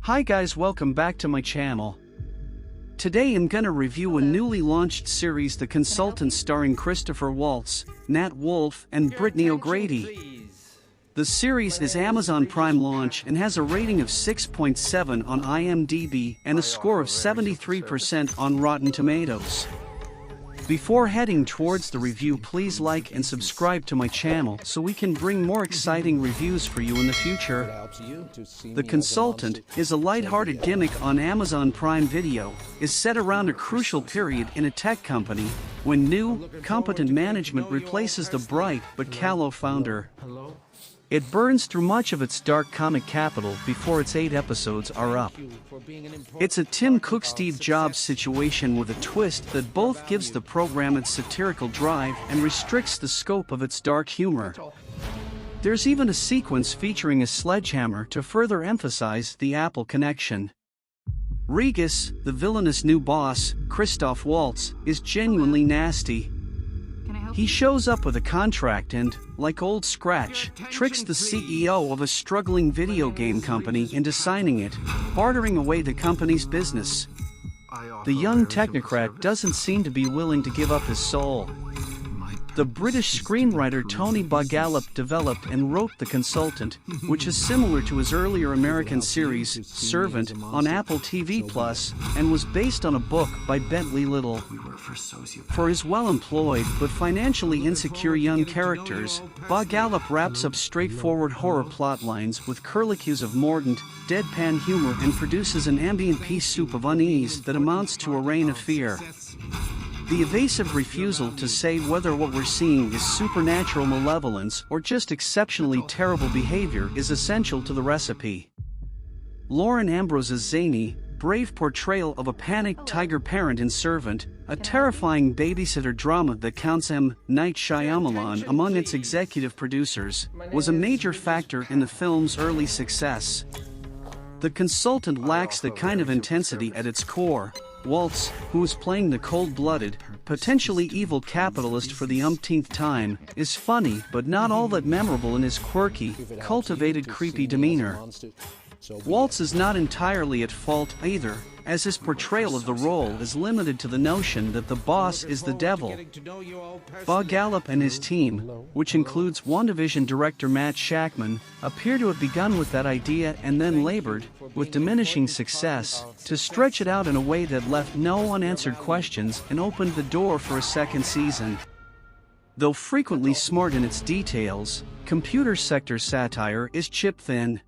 Hi guys, welcome back to my channel. Today I'm gonna review a newly launched series, The Consultant, starring Christopher Waltz, Nat Wolff, and Brittany O'Grady. The series is Amazon Prime launch and has a rating of 6.7 on imdb and a score of 73% on Rotten Tomatoes. Before heading towards the review, please like and subscribe to my channel so we can bring more exciting reviews for you in the future. The Consultant is a light-hearted gimmick on Amazon Prime Video, is set around a crucial period in a tech company when new, competent management replaces the bright but callow founder. It burns through much of its dark comic capital before its 8 episodes are up. It's a Tim Cook-Steve Jobs situation with a twist that both gives the program its satirical drive and restricts the scope of its dark humor. There's even a sequence featuring a sledgehammer to further emphasize the Apple connection. Regis, the villainous new boss, Christoph Waltz, is genuinely nasty. He shows up with a contract and, like Old Scratch, tricks the CEO of a struggling video game company into signing it, bartering away the company's business. The young technocrat doesn't seem to be willing to give up his soul. The British screenwriter Tony Bogalop developed and wrote The Consultant, which is similar to his earlier American series, Servant, on Apple TV+, and was based on a book by Bentley Little. For his well-employed but financially insecure young characters, Bogalop wraps up straightforward horror plotlines with curlicues of mordant, deadpan humor and produces an ambient pea soup of unease that amounts to a reign of fear. The evasive refusal to say whether what we're seeing is supernatural malevolence or just exceptionally terrible behavior is essential to the recipe. Lauren Ambrose's zany, brave portrayal of a panicked tiger parent in Servant, a terrifying babysitter drama that counts M. Night Shyamalan among its executive producers, was a major factor in the film's early success. The Consultant lacks the kind of intensity at its core. Waltz, who is playing the cold-blooded, potentially evil capitalist for the umpteenth time, is funny but not all that memorable in his quirky, cultivated creepy demeanor. Waltz is not entirely at fault either, as his portrayal of the role is limited to the notion that the boss is the devil. Bogalop and his team, which includes WandaVision director Matt Shakman, appear to have begun with that idea and then labored, with diminishing success, to stretch it out in a way that left no unanswered questions and opened the door for a second season. Though frequently smart in its details, computer sector satire is chip-thin.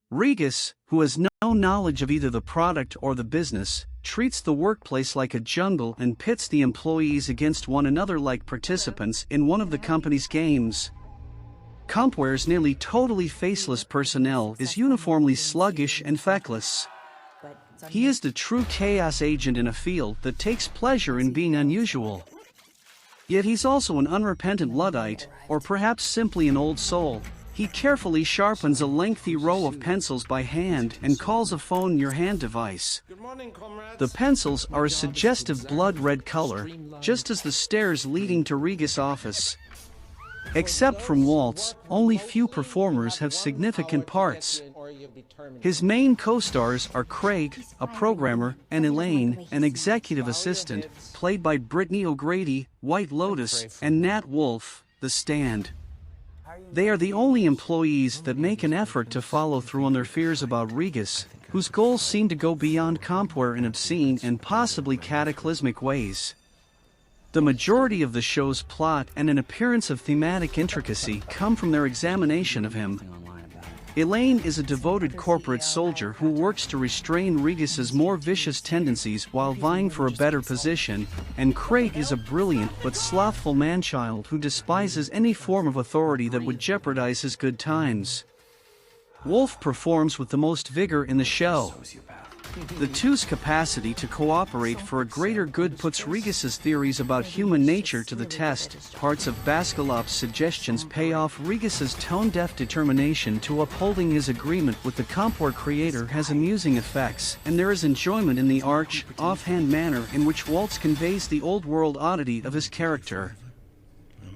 Regis, who has no knowledge of either the product or the business, treats the workplace like a jungle and pits the employees against one another like participants in one of the company's games. Compware's nearly totally faceless personnel is uniformly sluggish and feckless. He is the true chaos agent in a field that takes pleasure in being unusual. Yet he's also an unrepentant Luddite, or perhaps simply an old soul. He carefully sharpens a lengthy row of pencils by hand and calls a phone your hand device. The pencils are a suggestive blood-red color, just as the stairs leading to Regis' office. Except from Waltz, only few performers have significant parts. His main co-stars are Craig, a programmer, and Elaine, an executive assistant, played by Brittany O'Grady, White Lotus, and Nat Wolff, The Stand. They are the only employees that make an effort to follow through on their fears about Regis, whose goals seem to go beyond Compware in obscene and possibly cataclysmic ways. The majority of the show's plot and an appearance of thematic intricacy come from their examination of him. Elaine is a devoted corporate soldier who works to restrain Regis's more vicious tendencies while vying for a better position, and Craig is a brilliant but slothful manchild who despises any form of authority that would jeopardize his good times. Wolff performs with the most vigor in the show. The two's capacity to cooperate for a greater good puts Regis's theories about human nature to the test. Parts of Bogalop's suggestions pay off. Regis's tone-deaf determination to upholding his agreement with the Compware creator has amusing effects, and there is enjoyment in the arch, offhand manner in which Waltz conveys the old-world oddity of his character.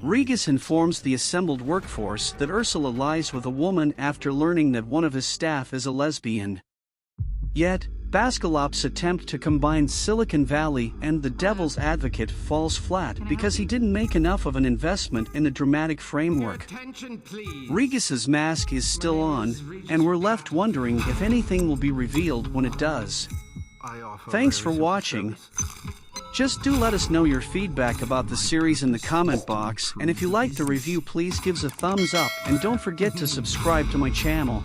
Regis informs the assembled workforce that Ursula lies with a woman after learning that one of his staff is a lesbian. Yet, Baskalop's attempt to combine Silicon Valley and The Devil's Advocate falls flat because he didn't make enough of an investment in the dramatic framework. Regis's mask is still on, and we're left wondering if anything will be revealed when it does. Thanks for watching. Just do let us know your feedback about the series in the comment box, and if you liked the review, please give us a thumbs up and don't forget to subscribe to my channel.